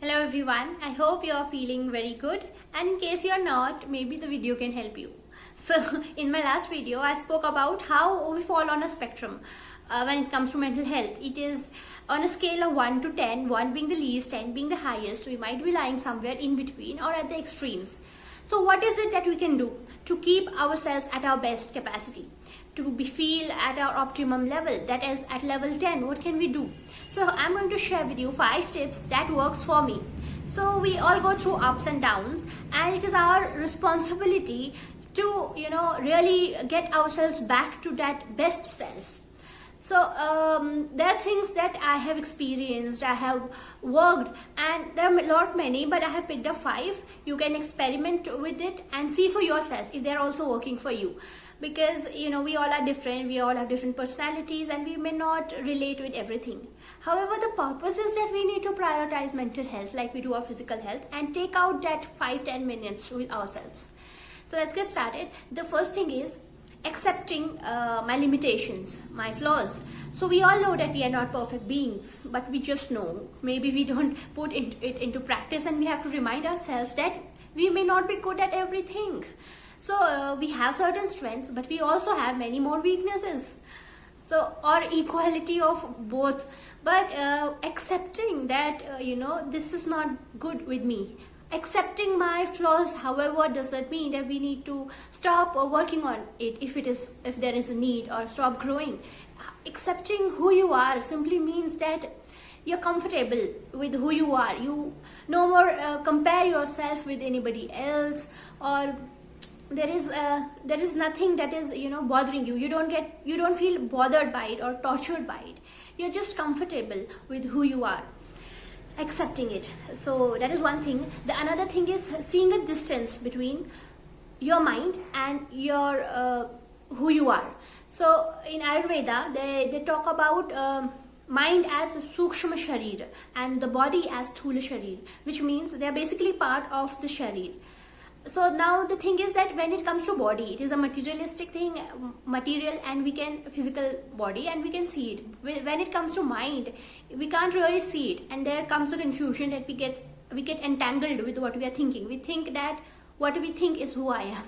Hello everyone, I hope you are feeling very good, and in case you are not, maybe the video can help you. So in my last video I spoke about how we fall on a spectrum when it comes to mental health. It is on a scale of 1 to 10, 1 being the least, 10 being the highest. We might be lying somewhere in between or at the extremes. So what is it that we can do to keep ourselves at our best capacity, to feel at our optimum level, that is at level 10? What can we do? So I'm going to share with you 5 tips that works for me. So we all go through ups and downs, and it is our responsibility to really get ourselves back to that best self. So there are things that I have experienced, I have worked, and there are not many, but I have picked up 5. You can experiment with it and see for yourself if they're also working for you. Because we all are different, we all have different personalities, and we may not relate with everything. However, the purpose is that we need to prioritize mental health like we do our physical health, and take out that 5-10 minutes with ourselves. So let's get started. The first thing is accepting my limitations, my flaws. So we all know that we are not perfect beings, but we just know. Maybe we don't put it into practice, and we have to remind ourselves that we may not be good at everything. So we have certain strengths, but we also have many more weaknesses. So, or equality of both. But accepting that this is not good with me. Accepting my flaws, however, doesn't mean that we need to stop working on it if there is a need, or stop growing. Accepting who you are simply means that you're comfortable with who you are. You no more compare yourself with anybody else, or there is nothing that is bothering you. You don't feel bothered by it or tortured by it. You're just comfortable with who you are. Accepting it. So that is one thing. The another thing is seeing a distance between your mind and your who you are. So in Ayurveda they talk about mind as sukshma sharir and the body as sthula sharir, which means they are basically part of the sharir. So now the thing is that when it comes to body, it is a materialistic thing, material, and physical body, and we can see it. When it comes to mind, we can't really see it, and there comes a confusion that we get entangled with what we are thinking. We think that what we think is who I am.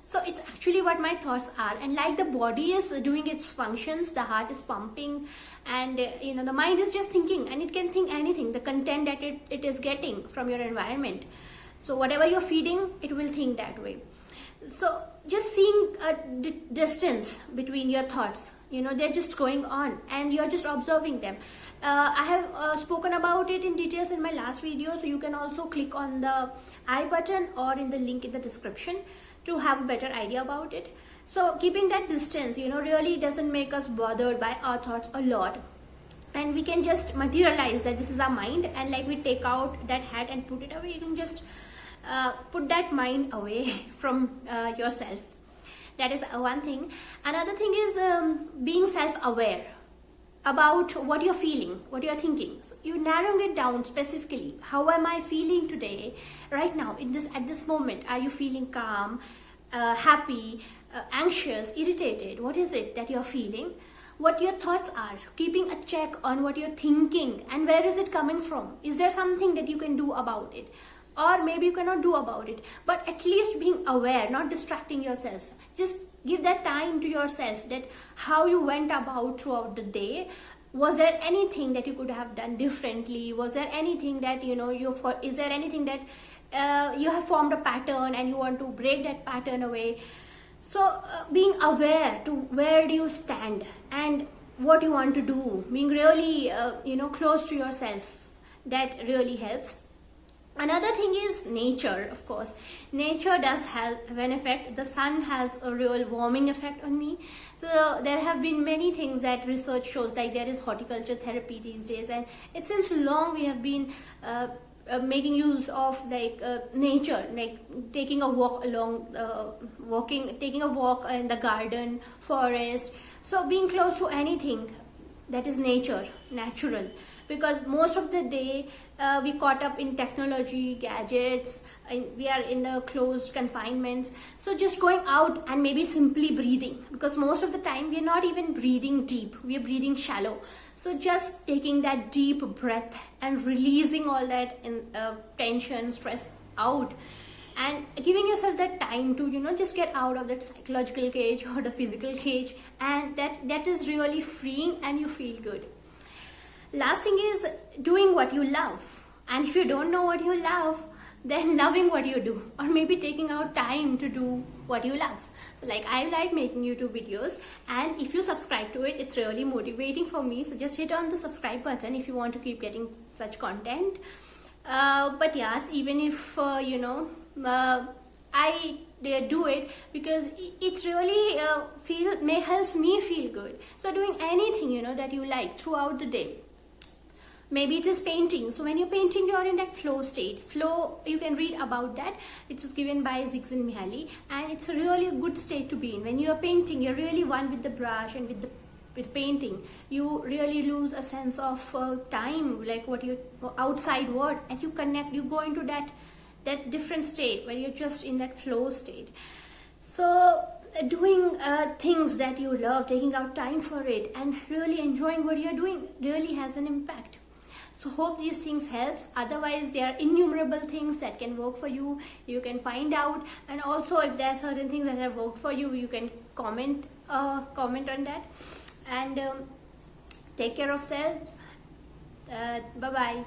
So it's actually what my thoughts are, and like the body is doing its functions, the heart is pumping, and the mind is just thinking, and it can think anything, the content that it is getting from your environment. So whatever you're feeding, it will think that way. So just seeing a distance between your thoughts, they're just going on, and you're just observing them. I have spoken about it in details in my last video, so you can also click on the I button or in the link in the description to have a better idea about it. So keeping that distance, really doesn't make us bothered by our thoughts a lot. And we can just materialize that this is our mind, and like we take out that hat and put it away, you can just put that mind away from yourself. That is one thing. Another thing is being self-aware about what you're feeling, what you're thinking. So you narrowing it down specifically. How am I feeling today, right now, at this moment? Are you feeling calm, happy, anxious, irritated? What is it that you're feeling? What your thoughts are, keeping a check on what you're thinking and where is it coming from. Is there something that you can do about it? Or maybe you cannot do about it, but at least being aware, not distracting yourself. Just give that time to yourself, that how you went about throughout the day. Was there anything that you could have done differently? Was there anything that is there anything that you have formed a pattern and you want to break that pattern away? So being aware to where do you stand and what you want to do, being really close to yourself, that really helps. Another thing is nature, of course. Nature does have an effect. The sun has a real warming effect on me. So there have been many things that research shows, like there is horticulture therapy these days, and it seems long we have been making use of nature, like taking a walk taking a walk in the garden, forest. So being close to anything that is natural, because most of the day we caught up in technology, gadgets, and we are in the closed confinements. So just going out and maybe simply breathing, because most of the time we are not even breathing deep, we are breathing shallow. So just taking that deep breath and releasing all that tension, stress out, and giving yourself that time to just get out of that psychological cage or the physical cage, and that is really freeing and you feel good. Last thing is doing what you love, and if you don't know what you love, then loving what you do, or maybe taking out time to do what you love. So like I like making YouTube videos, and if you subscribe to it, it's really motivating for me. So just hit on the subscribe button if you want to keep getting such content. But yes, even if I do it because it's really helps me feel good. So doing anything that you like throughout the day. Maybe it is painting. So when you're painting, you're in that flow state. Flow, you can read about that. It was given by Csikszentmihalyi, and it's a really good state to be in. When you're painting, you're really one with the brush and with painting. You really lose a sense of time, like what you outside world, and you connect. You go into that different state where you're just in that flow state. So doing things that you love, taking out time for it, and really enjoying what you're doing really has an impact. So hope these things helps. Otherwise, there are innumerable things that can work for you. You can find out, and also if there are certain things that have worked for you, you can comment on that. And take care of self. Bye bye.